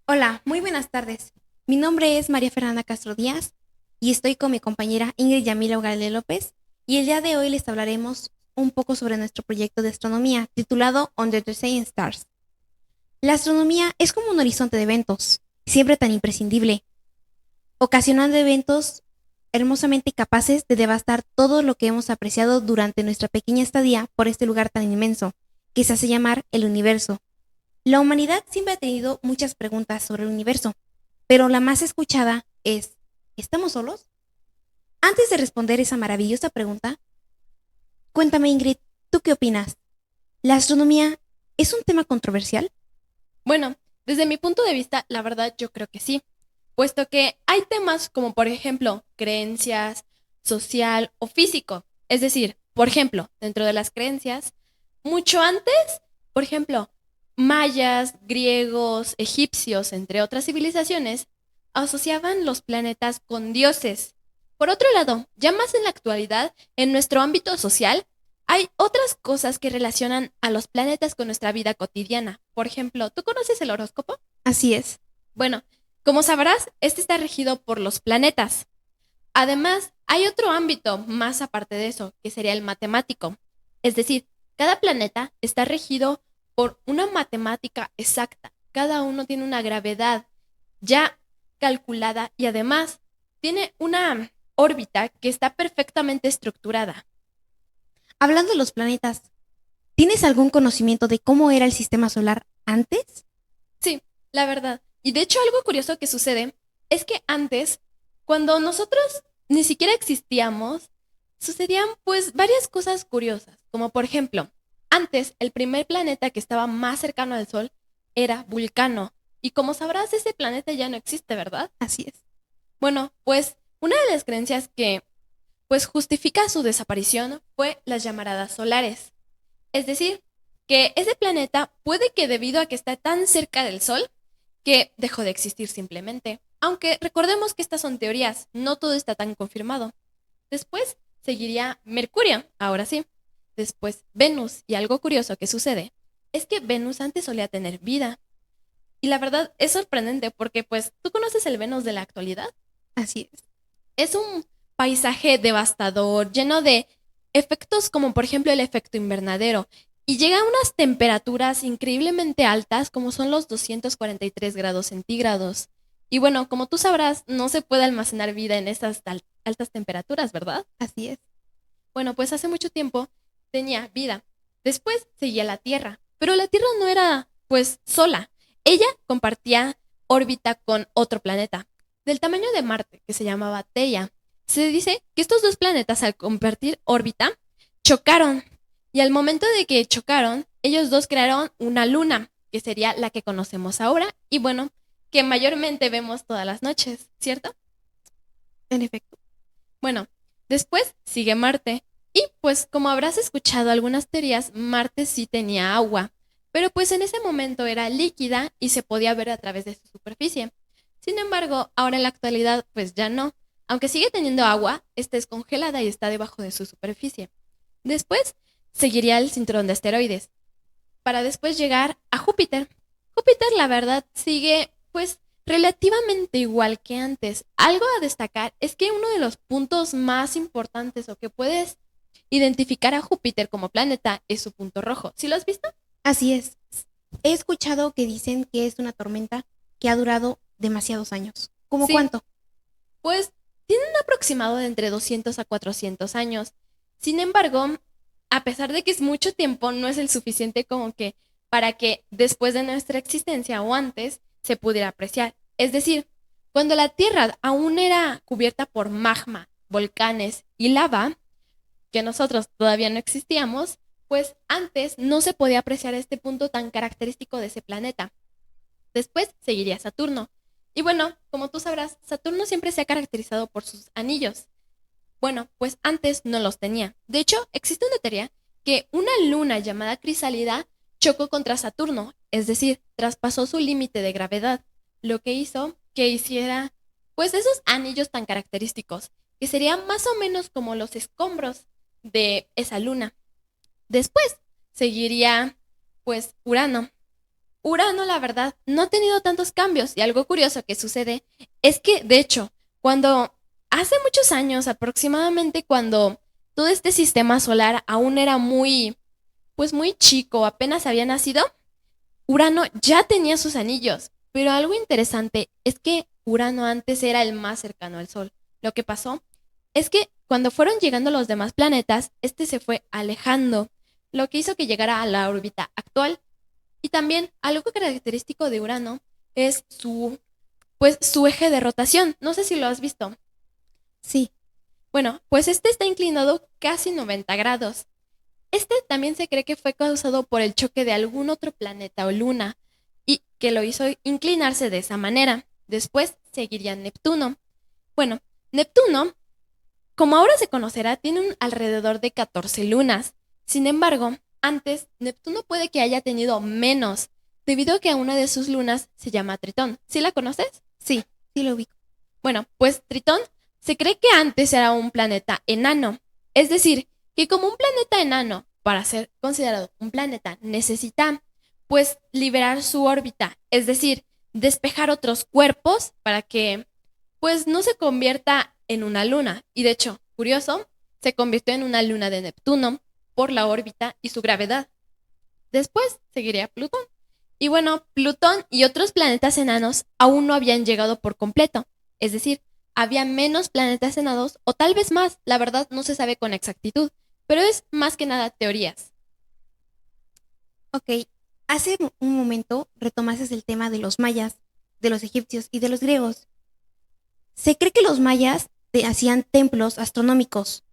Hola, muy buenas tardes. Mi nombre es María Fernanda Castro Díaz y estoy con mi compañera Ingrid Yamila Ugalde López y el día de hoy les hablaremos un poco sobre nuestro proyecto de astronomía titulado Under the Seeing Stars. La astronomía es como un horizonte de eventos, siempre tan imprescindible, ocasionando eventos hermosamente capaces de devastar todo lo que hemos apreciado durante nuestra pequeña estadía por este lugar tan inmenso, que se hace llamar el universo. La humanidad siempre ha tenido muchas preguntas sobre el universo, pero la más escuchada es, ¿estamos solos? Antes de responder esa maravillosa pregunta, cuéntame Ingrid, ¿tú qué opinas? ¿La astronomía es un tema controversial? Bueno, desde mi punto de vista, la verdad yo creo que sí, puesto que hay temas como por ejemplo creencias, social o físico. Es decir, por ejemplo, dentro de las creencias, mucho antes, por ejemplo, mayas, griegos, egipcios, entre otras civilizaciones, asociaban los planetas con dioses. Por otro lado, ya más en la actualidad, en nuestro ámbito social, hay otras cosas que relacionan a los planetas con nuestra vida cotidiana. Por ejemplo, ¿tú conoces el horóscopo? Así es. Bueno, como sabrás, este está regido por los planetas. Además, hay otro ámbito más aparte de eso, que sería el matemático. Es decir, cada planeta está regido por una matemática exacta. Cada uno tiene una gravedad ya calculada y además tiene una órbita que está perfectamente estructurada. Hablando de los planetas, ¿tienes algún conocimiento de cómo era el sistema solar antes? Sí, la verdad. Y de hecho algo curioso que sucede es que antes, cuando nosotros ni siquiera existíamos, sucedían pues varias cosas curiosas, como por ejemplo, antes el primer planeta que estaba más cercano al Sol era Vulcano. Y como sabrás, ese planeta ya no existe, ¿verdad? Así es. Bueno, pues una de las creencias que pues justifica su desaparición fue las llamaradas solares. Es decir, que ese planeta puede que debido a que está tan cerca del Sol, que dejó de existir simplemente. Aunque recordemos que estas son teorías, no todo está tan confirmado. Después seguiría Mercurio, ahora sí. Después Venus, y algo curioso que sucede es que Venus antes solía tener vida. Y la verdad es sorprendente porque pues tú conoces el Venus de la actualidad. Así es. Es un paisaje devastador, lleno de efectos como por ejemplo el efecto invernadero, y llega a unas temperaturas increíblemente altas como son los 243 grados centígrados. Y bueno, como tú sabrás, no se puede almacenar vida en estas altas temperaturas, ¿verdad? Así es. Bueno, pues hace mucho tiempo tenía vida. Después seguía la Tierra, pero la Tierra no era pues sola. Ella compartía órbita con otro planeta del tamaño de Marte, que se llamaba Theia. Se dice que estos dos planetas al compartir órbita chocaron y al momento de que chocaron, ellos dos crearon una luna, que sería la que conocemos ahora y bueno, que mayormente vemos todas las noches, ¿cierto? En efecto. Bueno, después sigue Marte. Y pues como habrás escuchado algunas teorías, Marte sí tenía agua, pero pues en ese momento era líquida y se podía ver a través de su superficie. Sin embargo, ahora en la actualidad pues ya no. Aunque sigue teniendo agua, esta es congelada y está debajo de su superficie. Después seguiría el cinturón de asteroides, para después llegar a Júpiter. Júpiter, la verdad, sigue pues relativamente igual que antes. Algo a destacar es que uno de los puntos más importantes o que puedes identificar a Júpiter como planeta es su punto rojo. ¿Sí lo has visto? Así es. He escuchado que dicen que es una tormenta que ha durado demasiados años. ¿Cómo Sí, cuánto? pues tiene un aproximado de entre 200 a 400 años. Sin embargo, a pesar de que es mucho tiempo, no es el suficiente como que para que después de nuestra existencia o antes se pudiera apreciar. Es decir, cuando la Tierra aún era cubierta por magma, volcanes y lava, que nosotros todavía no existíamos, pues antes no se podía apreciar este punto tan característico de ese planeta. Después seguiría Saturno. Y bueno, como tú sabrás, Saturno siempre se ha caracterizado por sus anillos. Bueno, pues antes no los tenía. De hecho, existe una teoría que una luna llamada Crisálida chocó contra Saturno, es decir, traspasó su límite de gravedad, lo que hizo que hiciera pues esos anillos tan característicos, que serían más o menos como los escombros de esa luna. Después seguiría pues Urano. Urano, la verdad, no ha tenido tantos cambios y algo curioso que sucede es que, de hecho, cuando hace muchos años, aproximadamente cuando todo este sistema solar aún era muy, pues muy chico, apenas había nacido, Urano ya tenía sus anillos, pero algo interesante es que Urano antes era el más cercano al Sol. Lo que pasó es que cuando fueron llegando los demás planetas, este se fue alejando, lo que hizo que llegara a la órbita actual. Y también algo característico de Urano es su eje de rotación. No sé si lo has visto. Sí, Bueno, pues este está inclinado casi 90 grados. Este también se cree que fue causado por el choque de algún otro planeta o luna y que lo hizo inclinarse de esa manera. Después seguiría Neptuno. Bueno, Neptuno, como ahora se conocerá, tiene un alrededor de 14 lunas. Sin embargo, antes Neptuno puede que haya tenido menos, debido a que una de sus lunas se llama Tritón. ¿Sí la conoces? sí, sí lo ubico. Bueno, pues Tritón se cree que antes era un planeta enano. Es decir, que como un planeta enano, para ser considerado un planeta, necesita pues liberar su órbita, es decir, despejar otros cuerpos para que pues no se convierta en una luna. Y de hecho, curioso, se convirtió en una luna de Neptuno por la órbita y su gravedad. Después seguiría Plutón. Y bueno, Plutón y otros planetas enanos aún no habían llegado por completo. Es decir, había menos planetas enanos o tal vez más, la verdad no se sabe con exactitud, pero es más que nada teorías. Ok, hace un momento retomaste el tema de los mayas, de los egipcios y de los griegos. Se cree que los mayas hacían templos astronómicos,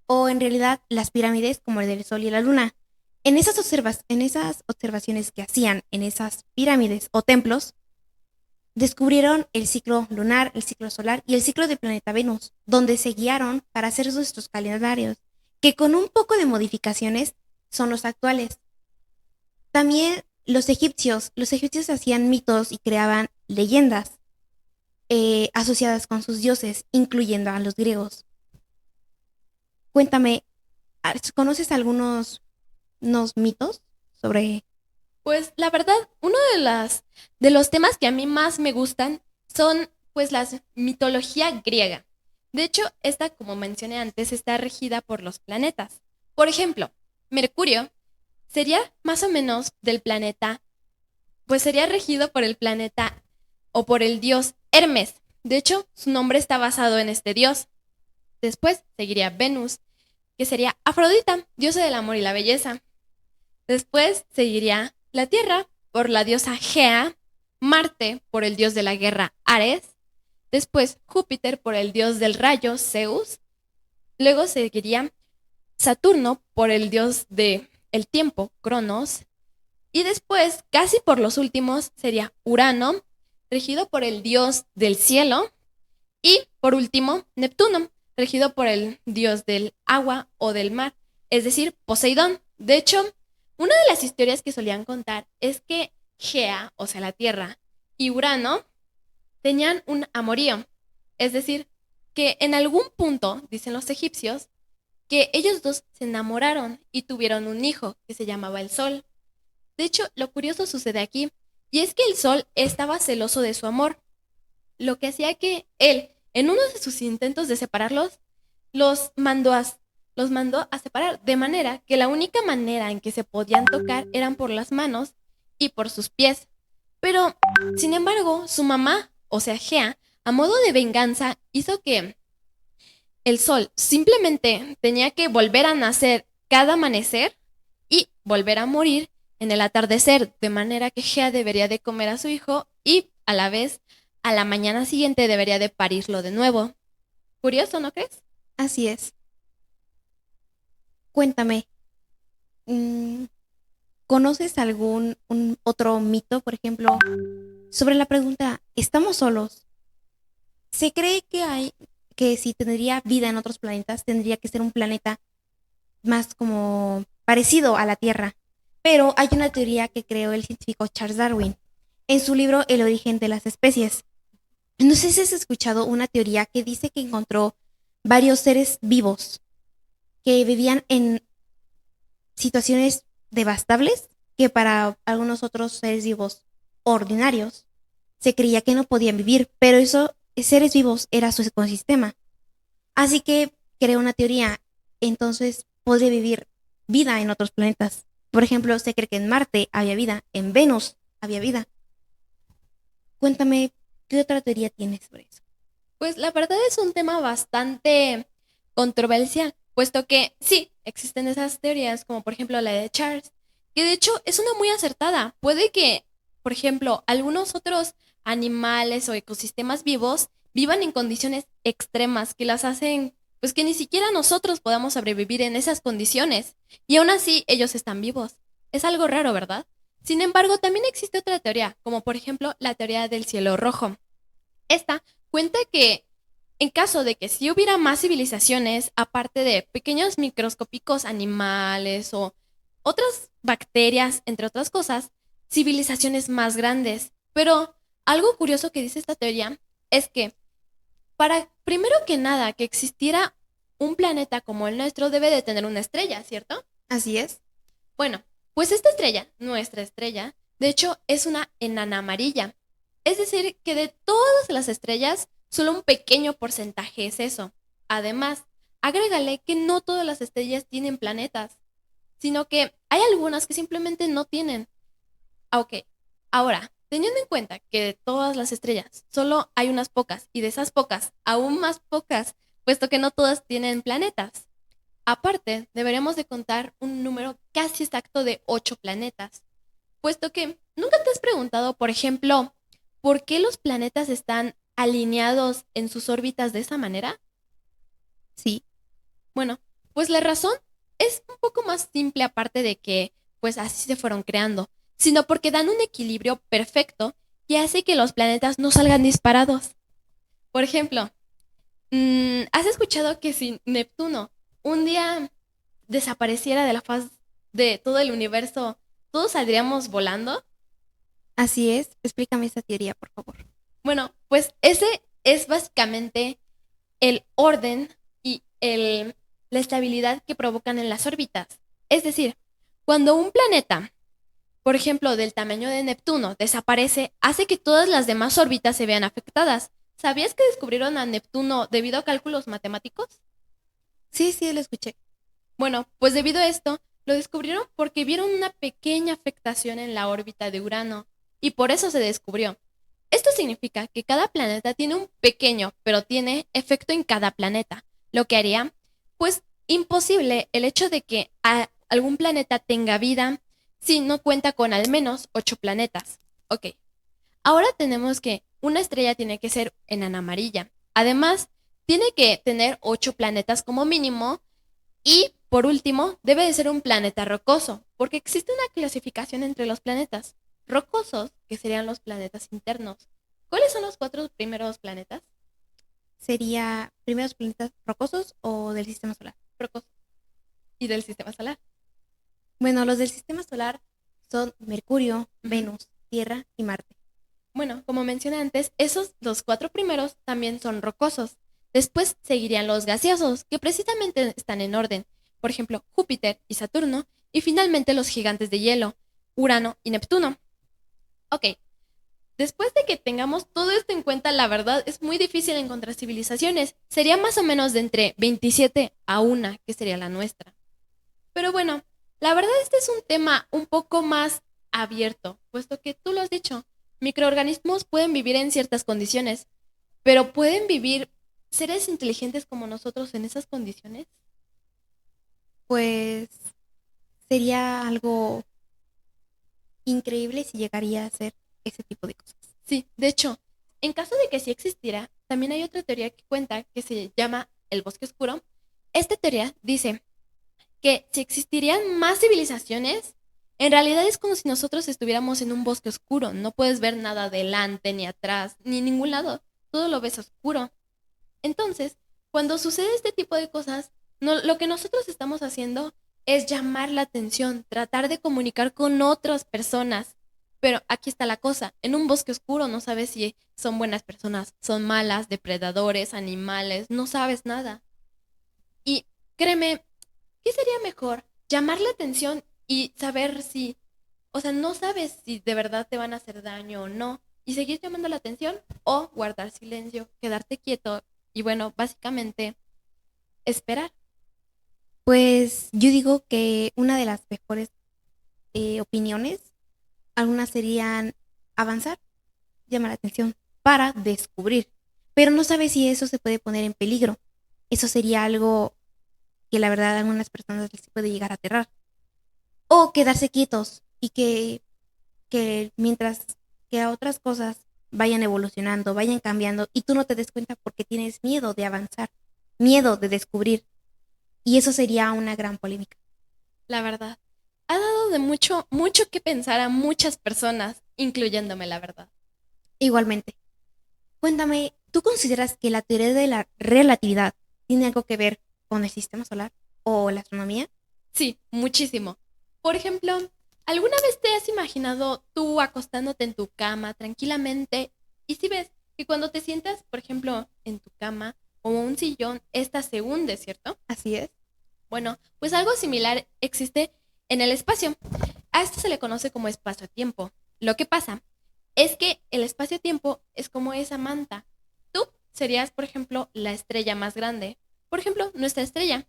o en realidad las pirámides como el del Sol y la Luna. En esas observaciones que hacían en esas pirámides o templos, descubrieron el ciclo lunar, el ciclo solar y el ciclo del planeta Venus, donde se guiaron para hacer nuestros calendarios, que con un poco de modificaciones son los actuales. También los egipcios hacían mitos y creaban leyendas asociadas con sus dioses, incluyendo a los griegos. Cuéntame, ¿conoces algunos unos mitos sobre... Pues la verdad, uno de los temas que a mí más me gustan son pues la mitología griega. De hecho, esta, como mencioné antes, está regida por los planetas. Por ejemplo, Mercurio sería más o menos del planeta, pues sería regido por el planeta o por el dios Hermes. De hecho, su nombre está basado en este dios. Después seguiría Venus, que sería Afrodita, diosa del amor y la belleza. Después seguiría la Tierra por la diosa Gea, Marte por el dios de la guerra Ares, después Júpiter por el dios del rayo Zeus, luego seguiría Saturno por el dios de el tiempo Cronos, y después, casi por los últimos, sería Urano, regido por el dios del cielo, y por último, Neptuno, regido por el dios del agua o del mar, es decir, Poseidón. De hecho, una de las historias que solían contar es que Gea, o sea, la Tierra, y Urano tenían un amorío. Es decir, que en algún punto, dicen los egipcios, que ellos dos se enamoraron y tuvieron un hijo que se llamaba el Sol. De hecho, lo curioso sucede aquí, y es que el Sol estaba celoso de su amor, lo que hacía que él, en uno de sus intentos de separarlos, los mandó a, los mandó a separar, de manera que la única manera en que se podían tocar eran por las manos y por sus pies. Pero, sin embargo, su mamá, o sea, Gea, a modo de venganza, hizo que el Sol simplemente tenía que volver a nacer cada amanecer y volver a morir en el atardecer, de manera que Gea debería de comer a su hijo y a la vez a la mañana siguiente debería de parirlo de nuevo. Curioso, ¿no crees? Así es. Cuéntame, mm, ¿conoces algún otro mito, por ejemplo, sobre la pregunta, ¿estamos solos? Se cree que si tendría vida en otros planetas, tendría que ser un planeta más como parecido a la Tierra. Pero hay una teoría que creó el científico Charles Darwin en su libro El origen de las especies. No sé si has escuchado una teoría que dice que encontró varios seres vivos que vivían en situaciones devastables que para algunos otros seres vivos ordinarios se creía que no podían vivir, pero esos seres vivos era su ecosistema. Así que creó una teoría, entonces podría vivir vida en otros planetas. Por ejemplo, se cree que en Marte había vida, en Venus había vida. Cuéntame, ¿qué otra teoría tienes sobre eso? Pues la verdad es un tema bastante controversial, puesto que sí, existen esas teorías, como por ejemplo la de Charles, que de hecho es una muy acertada. Puede que, por ejemplo, algunos otros animales o ecosistemas vivos vivan en condiciones extremas que las hacen, pues que ni siquiera nosotros podamos sobrevivir en esas condiciones. Y aún así ellos están vivos. Es algo raro, ¿verdad? Sin embargo, también existe otra teoría, como por ejemplo la teoría del cielo rojo. Esta cuenta que en caso de que sí hubiera más civilizaciones, aparte de pequeños microscópicos animales o otras bacterias, entre otras cosas, civilizaciones más grandes. Pero algo curioso que dice esta teoría es que para, primero que nada, que existiera un planeta como el nuestro, debe de tener una estrella, ¿cierto? Así es. Bueno, pues esta estrella, nuestra estrella, de hecho es una enana amarilla. Es decir, que de todas las estrellas, solo un pequeño porcentaje es eso. Además, agrégale que no todas las estrellas tienen planetas, sino que hay algunas que simplemente no tienen. Ah, ok, ahora, teniendo en cuenta que de todas las estrellas solo hay unas pocas y de esas pocas aún más pocas, puesto que no todas tienen planetas. Aparte, deberíamos de contar un número casi exacto de 8 planetas, puesto que nunca te has preguntado, por ejemplo, ¿por qué los planetas están alineados en sus órbitas de esa manera? Sí. Bueno, pues la razón es un poco más simple aparte de que pues así se fueron creando, sino porque dan un equilibrio perfecto que hace que los planetas no salgan disparados. Por ejemplo, ¿has escuchado que si Neptuno un día desapareciera de la faz de todo el universo, todos saldríamos volando? Así es. Explícame esa teoría, por favor. Bueno, pues ese es básicamente el orden y la estabilidad que provocan en las órbitas. Es decir, cuando un planeta, por ejemplo, del tamaño de Neptuno, desaparece, hace que todas las demás órbitas se vean afectadas. ¿Sabías que descubrieron a Neptuno debido a cálculos matemáticos? Sí, sí, lo escuché. Bueno, pues debido a esto, lo descubrieron porque vieron una pequeña afectación en la órbita de Urano y por eso se descubrió. Esto significa que cada planeta tiene un pequeño, pero tiene efecto en cada planeta, lo que haría, pues, imposible el hecho de que algún planeta tenga vida si no cuenta con al menos 8 planetas. Ok, ahora tenemos que una estrella tiene que ser enana amarilla. Además, tiene que tener 8 planetas como mínimo y, por último, debe de ser un planeta rocoso, porque existe una clasificación entre los planetas. Rocosos, que serían los planetas internos. ¿Cuáles son los 4 primeros planetas? ¿Sería primeros planetas rocosos o del sistema solar? Rocosos. ¿Y del sistema solar? Bueno, los del sistema solar son Mercurio, Ujú. Venus, Tierra y Marte. Bueno, como mencioné antes, esos, los 4 primeros, también son rocosos. Después seguirían los gaseosos, que precisamente están en orden. Por ejemplo, Júpiter y Saturno. Y finalmente los gigantes de hielo, Urano y Neptuno. Ok, después de que tengamos todo esto en cuenta, la verdad es muy difícil encontrar civilizaciones. Sería más o menos de entre 27 a una, que sería la nuestra. Pero bueno, la verdad este es un tema un poco más abierto, puesto que tú lo has dicho, microorganismos pueden vivir en ciertas condiciones, pero ¿pueden vivir seres inteligentes como nosotros en esas condiciones? Pues sería algo increíble si llegaría a hacer ese tipo de cosas. Sí, de hecho, en caso de que sí existiera, también hay otra teoría que cuenta que se llama el bosque oscuro. Esta teoría dice que si existirían más civilizaciones, en realidad es como si nosotros estuviéramos en un bosque oscuro. No puedes ver nada adelante, ni atrás, ni en ningún lado. Todo lo ves oscuro. Entonces, cuando sucede este tipo de cosas, lo que nosotros estamos haciendo es llamar la atención, tratar de comunicar con otras personas. Pero aquí está la cosa, en un bosque oscuro no sabes si son buenas personas, son malas, depredadores, animales, no sabes nada. Y créeme, ¿qué sería mejor? Llamar la atención y saber si O sea, no sabes si de verdad te van a hacer daño o no. Y seguir llamando la atención o guardar silencio, quedarte quieto y bueno, básicamente esperar. Pues yo digo que una de las mejores opiniones, algunas serían avanzar, llamar la atención para descubrir, pero no sabes si eso se puede poner en peligro. Eso sería algo que la verdad a algunas personas les puede llegar a aterrar. O quedarse quietos y que mientras que a otras cosas vayan evolucionando, vayan cambiando y tú no te des cuenta porque tienes miedo de avanzar, miedo de descubrir. Y eso sería una gran polémica. La verdad. Ha dado de mucho, mucho que pensar a muchas personas, incluyéndome, la verdad. Igualmente, cuéntame, ¿tú consideras que la teoría de la relatividad tiene algo que ver con el sistema solar o la astronomía? Sí, muchísimo. Por ejemplo, ¿alguna vez te has imaginado tú acostándote en tu cama tranquilamente y si ves que cuando te sientas, por ejemplo, en tu cama o un sillón, esta se hunde, ¿cierto? Así es. Bueno, pues algo similar existe en el espacio. A esto se le conoce como espacio-tiempo. Lo que pasa es que el espacio-tiempo es como esa manta. Tú serías, por ejemplo, la estrella más grande. Por ejemplo, nuestra estrella.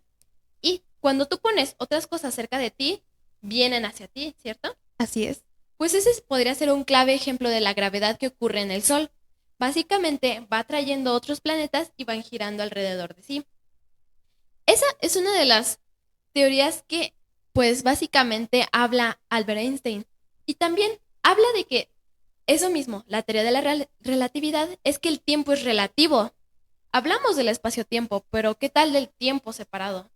Y cuando tú pones otras cosas cerca de ti, vienen hacia ti, ¿cierto? Así es. Pues ese podría ser un clave ejemplo de la gravedad que ocurre en el Sol. Básicamente va atrayendo otros planetas y van girando alrededor de sí. Esa es una de las teorías que, pues básicamente habla Albert Einstein. Y también habla de que eso mismo, la teoría de la relatividad es que el tiempo es relativo. Hablamos del espacio-tiempo, pero ¿qué tal del tiempo separado?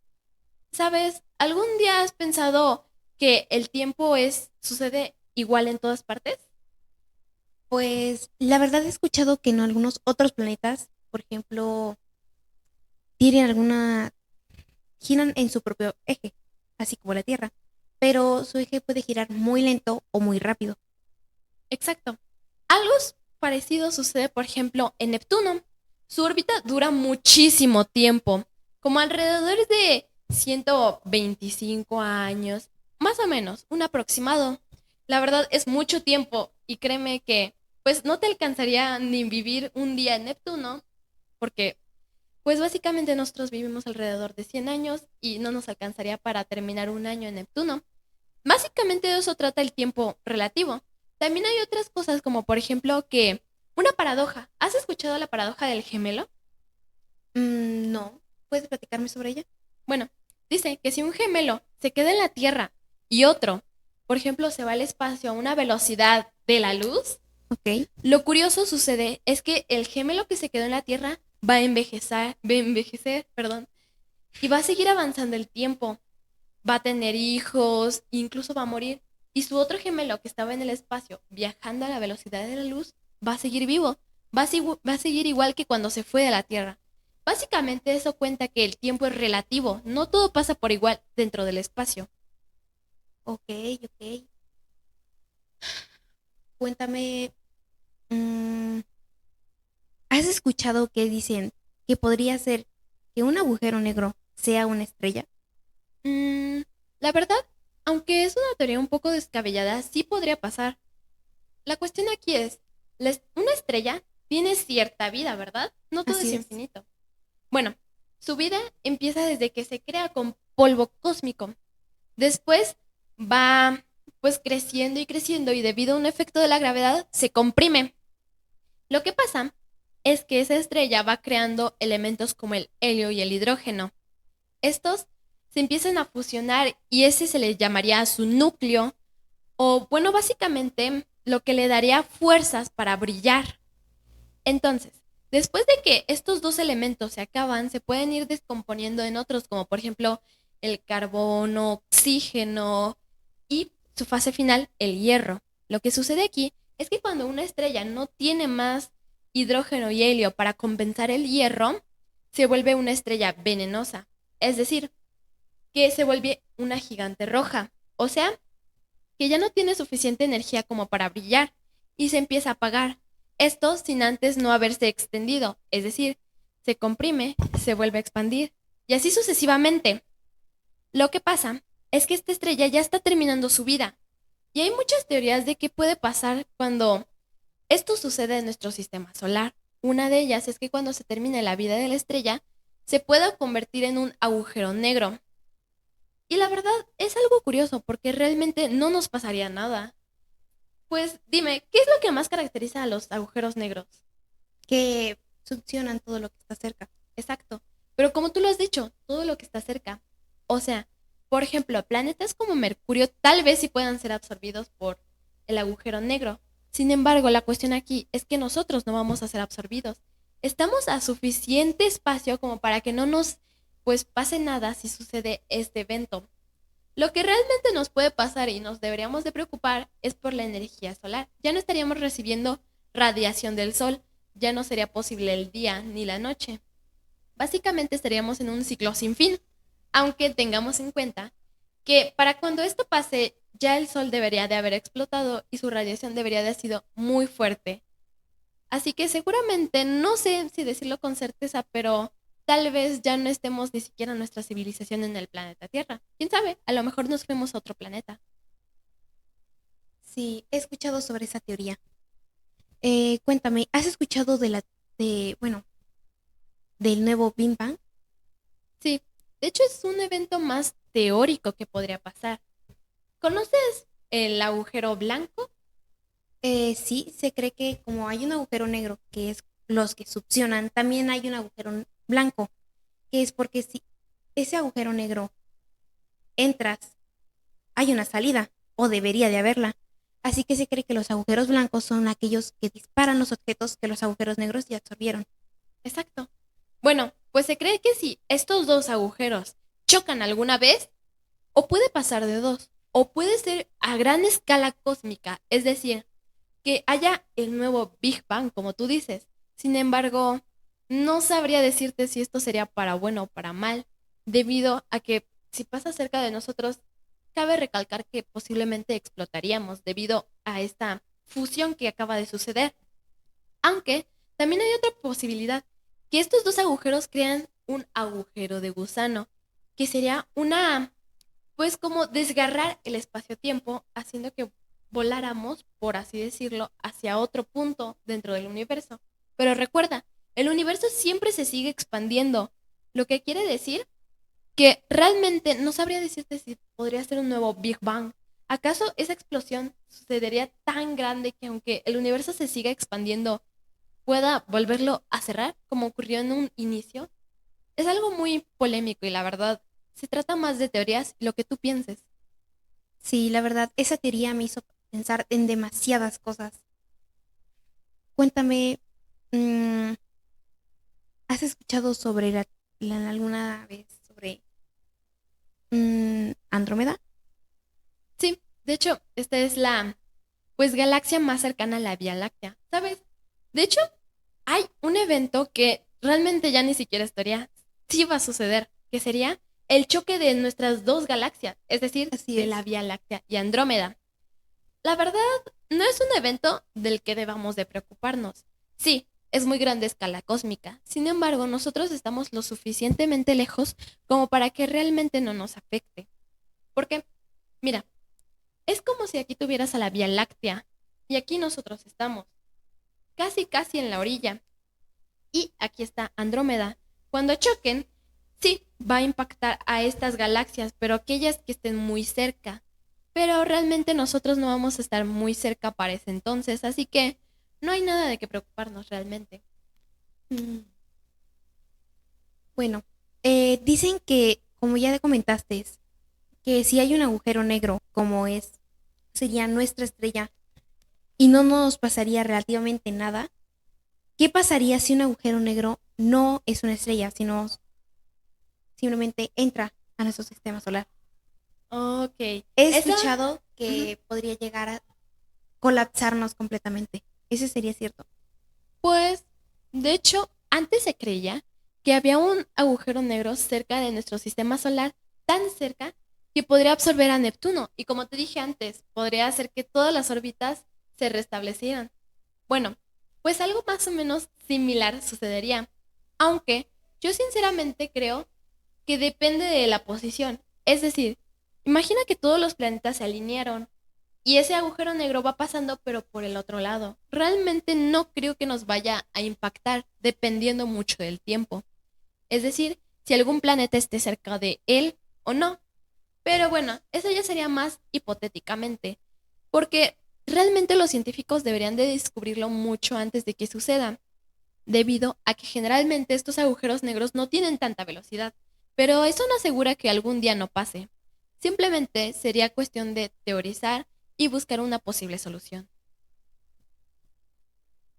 ¿Sabes? ¿Algún día has pensado que el tiempo sucede igual en todas partes? Pues la verdad he escuchado que en algunos otros planetas, por ejemplo, tienen alguna, giran en su propio eje, así como la Tierra, pero su eje puede girar muy lento o muy rápido. Exacto. Algo parecido sucede, por ejemplo, en Neptuno. Su órbita dura muchísimo tiempo, como alrededor de 125 años, más o menos, un aproximado. La verdad es mucho tiempo y créeme que pues no te alcanzaría ni vivir un día en Neptuno, porque pues básicamente nosotros vivimos alrededor de 100 años y no nos alcanzaría para terminar un año en Neptuno. Básicamente de eso trata el tiempo relativo. También hay otras cosas como por ejemplo que una paradoja. ¿Has escuchado la paradoja del gemelo? No, ¿puedes platicarme sobre ella? Bueno, dice que si un gemelo se queda en la Tierra y otro, por ejemplo, se va al espacio a una velocidad de la luz, Ok. lo curioso sucede es que el gemelo que se quedó en la Tierra va a envejecer, y va a seguir avanzando el tiempo. Va a tener hijos, incluso va a morir. Y su otro gemelo que estaba en el espacio, viajando a la velocidad de la luz, va a seguir vivo. Va a seguir igual que cuando se fue de la Tierra. Básicamente eso cuenta que el tiempo es relativo, no todo pasa por igual dentro del espacio. Ok, ok. Cuéntame, mm, ¿has escuchado que dicen que podría ser que un agujero negro sea una estrella? Mm, la verdad, aunque es una teoría un poco descabellada, sí podría pasar. La cuestión aquí es, una estrella tiene cierta vida, ¿verdad? No todo Así es es. infinito. Bueno, su vida empieza desde que se crea con polvo cósmico. Después va pues creciendo y creciendo y debido a un efecto de la gravedad se comprime. Lo que pasa es que esa estrella va creando elementos como el helio y el hidrógeno. Estos se empiezan a fusionar y ese se le llamaría a su núcleo o bueno, básicamente lo que le daría fuerzas para brillar. Entonces, después de que estos dos elementos se acaban, se pueden ir descomponiendo en otros, como por ejemplo el carbono, oxígeno y su fase final, el hierro. Lo que sucede aquí es que cuando una estrella no tiene más hidrógeno y helio para compensar el hierro, se vuelve una estrella venenosa. Es decir, que se vuelve una gigante roja. O sea, que ya no tiene suficiente energía como para brillar y se empieza a apagar. Esto sin antes no haberse extendido, es decir, se comprime, se vuelve a expandir y así sucesivamente. Lo que pasa es que esta estrella ya está terminando su vida. Y hay muchas teorías de qué puede pasar cuando esto sucede en nuestro sistema solar. Una de ellas es que cuando se termine la vida de la estrella, se pueda convertir en un agujero negro. Y la verdad es algo curioso porque realmente no nos pasaría nada. Pues dime, ¿qué es lo que más caracteriza a los agujeros negros? Que succionan todo lo que está cerca. Exacto. Pero como tú lo has dicho, todo lo que está cerca. O sea, por ejemplo, planetas como Mercurio tal vez sí puedan ser absorbidos por el agujero negro. Sin embargo, la cuestión aquí es que nosotros no vamos a ser absorbidos. Estamos a suficiente espacio como para que no nos pues pase nada si sucede este evento. Lo que realmente nos puede pasar y nos deberíamos de preocupar es por la energía solar. Ya no estaríamos recibiendo radiación del sol, ya no sería posible el día ni la noche. Básicamente estaríamos en un ciclo sin fin, aunque tengamos en cuenta que para cuando esto pase ya el sol debería de haber explotado y su radiación debería de haber sido muy fuerte. Así que seguramente, no sé si decirlo con certeza, pero tal vez ya no estemos ni siquiera nuestra civilización en el planeta Tierra. ¿Quién sabe? A lo mejor nos fuimos a otro planeta. Sí, he escuchado sobre esa teoría. Cuéntame, ¿has escuchado bueno, del nuevo Big Bang? Sí, de hecho es un evento más teórico que podría pasar. ¿Conoces el agujero blanco? Sí, se cree que como hay un agujero negro, que es los que succionan, también hay un blanco, que es porque si ese agujero negro entras, hay una salida, o debería de haberla. Así que se cree que los agujeros blancos son aquellos que disparan los objetos que los agujeros negros ya absorbieron. Exacto. Bueno, pues se cree que si estos dos agujeros chocan alguna vez, o puede pasar de dos, o puede ser a gran escala cósmica, es decir, que haya el nuevo Big Bang, como tú dices. Sin embargo, no sabría decirte si esto sería para bueno o para mal, debido a que si pasa cerca de nosotros, cabe recalcar que posiblemente explotaríamos debido a esta fusión que acaba de suceder. Aunque también hay otra posibilidad, que estos dos agujeros crean un agujero de gusano, que sería una, pues como desgarrar el espacio-tiempo, haciendo que voláramos, por así decirlo, hacia otro punto dentro del universo. Pero recuerda, el universo siempre se sigue expandiendo, lo que quiere decir que realmente no sabría decirte si podría ser un nuevo Big Bang. ¿Acaso esa explosión sucedería tan grande que aunque el universo se siga expandiendo, pueda volverlo a cerrar como ocurrió en un inicio? Es algo muy polémico y la verdad, se trata más de teorías y lo que tú pienses. Sí, la verdad, esa teoría me hizo pensar en demasiadas cosas. Cuéntame, mm, ¿has escuchado sobre alguna vez sobre Andrómeda? Sí, de hecho, esta es la, pues, galaxia más cercana a la Vía Láctea, ¿sabes? De hecho, hay un evento que realmente ya ni siquiera es teoría, sí va a suceder, que sería el choque de nuestras dos galaxias, es decir, Así de es. la Vía Láctea y Andrómeda. La verdad, no es un evento del que debamos de preocuparnos. Sí, es muy grande escala cósmica. Sin embargo, nosotros estamos lo suficientemente lejos como para que realmente no nos afecte. Porque, mira, es como si aquí tuvieras a la Vía Láctea y aquí nosotros estamos, casi casi en la orilla. Y aquí está Andrómeda. Cuando choquen, sí, va a impactar a estas galaxias, pero aquellas que estén muy cerca. Pero realmente nosotros no vamos a estar muy cerca para ese entonces, así que no hay nada de qué preocuparnos realmente. Mm, Bueno, dicen que, como ya comentaste, que si hay un agujero negro, sería nuestra estrella, y no nos pasaría relativamente nada, ¿qué pasaría si un agujero negro no es una estrella, sino simplemente entra a nuestro sistema solar? Ok, He esa, escuchado ujú, que podría llegar a colapsarnos completamente. ¿Ese sería cierto? pues, de hecho, antes se creía que había un agujero negro cerca de nuestro sistema solar, tan cerca que podría absorber a Neptuno. Y como te dije antes, podría hacer que todas las órbitas se restablecieran. Bueno, pues algo más o menos similar sucedería. Aunque yo sinceramente creo que depende de la posición. Es decir, imagina que todos los planetas se alinearon. y ese agujero negro va pasando pero por el otro lado. Realmente no creo que nos vaya a impactar dependiendo mucho del tiempo. Es decir, si algún planeta esté cerca de él o no. Pero bueno, eso ya sería más hipotéticamente, porque realmente los científicos deberían de descubrirlo mucho antes de que suceda, debido a que generalmente estos agujeros negros no tienen tanta velocidad, pero eso no asegura que algún día no pase. Simplemente sería cuestión de teorizar y buscar una posible solución.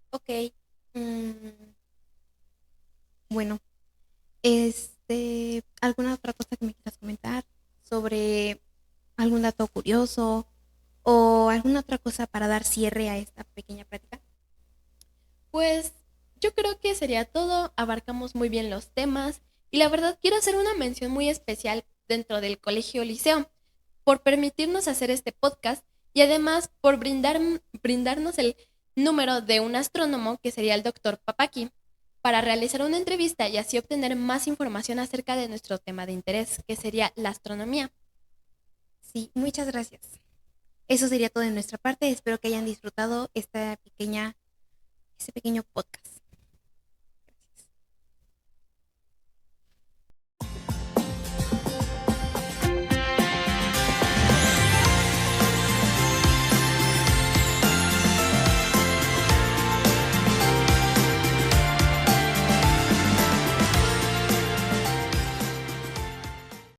Ok. mm, bueno, ¿alguna otra cosa que me quieras comentar sobre algún dato curioso o alguna otra cosa para dar cierre a esta pequeña plática? Pues yo creo que sería todo, abarcamos muy bien los temas y la verdad quiero hacer una mención muy especial dentro del Colegio Liceo por permitirnos hacer este podcast y además por brindarnos el número de un astrónomo que sería el doctor Papaki para realizar una entrevista y así obtener más información acerca de nuestro tema de interés, que sería la astronomía. Sí, muchas gracias. Eso sería todo de nuestra parte. Espero que hayan disfrutado esta pequeña, este pequeño podcast.